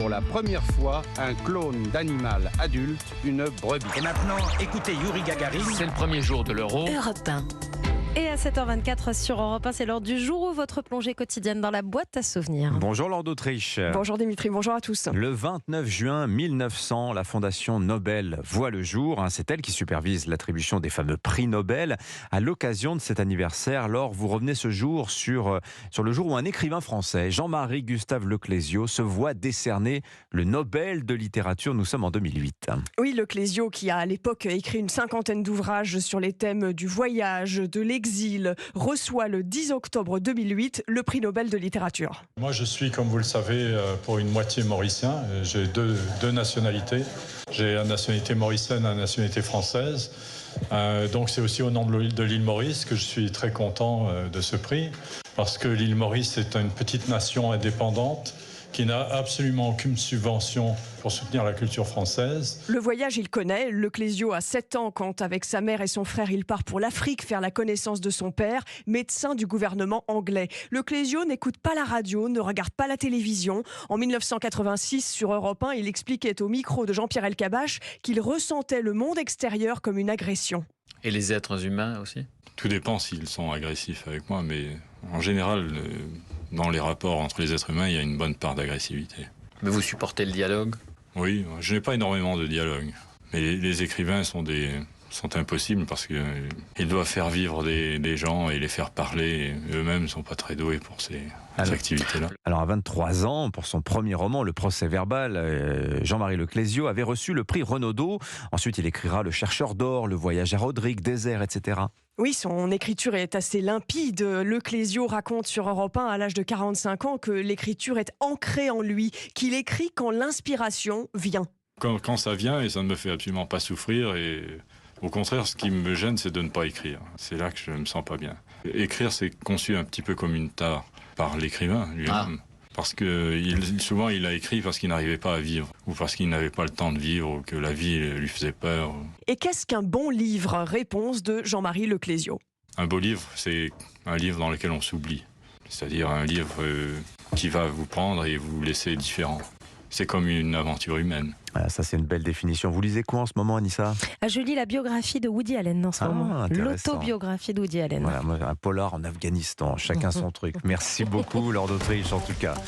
pour la première fois un clone d'animal adulte, une brebis. Et maintenant, écoutez Yuri Gagarin. C'est le premier jour de l'Euro. Europe 1. Et à 7h24 sur Europe 1, c'est l'heure du jour où votre plongée quotidienne dans la boîte à souvenirs. Bonjour Laure d'Autriche. Bonjour Dimitri, bonjour à tous. Le 29 juin 1900, la Fondation Nobel voit le jour. C'est elle qui supervise l'attribution des fameux prix Nobel. À l'occasion de cet anniversaire, Laure, vous revenez ce jour sur le jour où un écrivain français, Jean-Marie Gustave Leclésio, se voit décerner le Nobel de littérature. Nous sommes en 2008. Oui, Leclésio, qui a à l'époque écrit une 50aine d'ouvrages sur les thèmes du voyage, de l'exil, reçoit le 10 octobre 2008 le prix Nobel de littérature. Moi, je suis, comme vous le savez, pour une moitié mauricien. J'ai deux nationalités. J'ai la nationalité mauricienne et la nationalité française. Donc c'est aussi au nom de l'île Maurice que je suis très content de ce prix, parce que l'île Maurice est une petite nation indépendante qui n'a absolument aucune subvention pour soutenir la culture française. Le voyage, il connaît. Leclésio a 7 ans quand, avec sa mère et son frère, il part pour l'Afrique faire la connaissance de son père, médecin du gouvernement anglais. Leclésio n'écoute pas la radio, ne regarde pas la télévision. En 1986, sur Europe 1, il expliquait au micro de Jean-Pierre Elkabbach qu'il ressentait le monde extérieur comme une agression. Et les êtres humains aussi ? Tout dépend s'ils sont agressifs avec moi, mais en général, dans les rapports entre les êtres humains, il y a une bonne part d'agressivité. Mais vous supportez le dialogue ? Oui, je n'ai pas énormément de dialogue. Mais les écrivains sont impossibles parce qu'ils doivent faire vivre des gens et les faire parler. Et eux-mêmes ne sont pas très doués pour ces activités-là. Alors à 23 ans, pour son premier roman, Le Procès-verbal, Jean-Marie Leclésio avait reçu le prix Renaudot. Ensuite, il écrira Le Chercheur d'or, Le Voyage à Rodrigue, Désert, etc. Oui, son écriture est assez limpide. Leclésio raconte sur Europe 1 à l'âge de 45 ans que l'écriture est ancrée en lui, qu'il écrit quand l'inspiration vient. Quand ça vient, et ça ne me fait absolument pas souffrir, et au contraire, ce qui me gêne, c'est de ne pas écrire. C'est là que je ne me sens pas bien. Écrire, c'est conçu un petit peu comme une tare par l'écrivain lui-même. Parce que souvent, il a écrit parce qu'il n'arrivait pas à vivre, ou parce qu'il n'avait pas le temps de vivre, ou que la vie lui faisait peur. Et qu'est-ce qu'un bon livre ? Réponse de Jean-Marie Leclésio. Un beau livre, c'est un livre dans lequel on s'oublie. C'est-à-dire un livre qui va vous prendre et vous laisser différent. C'est comme une aventure humaine. Ah, ça, c'est une belle définition. Vous lisez quoi en ce moment, Anissa ? Je lis la biographie de Woody Allen en ce moment. Intéressant. L'autobiographie de Woody Allen. Voilà, un polar en Afghanistan, chacun son truc. Merci beaucoup, Laure d'Autriche, en tout cas.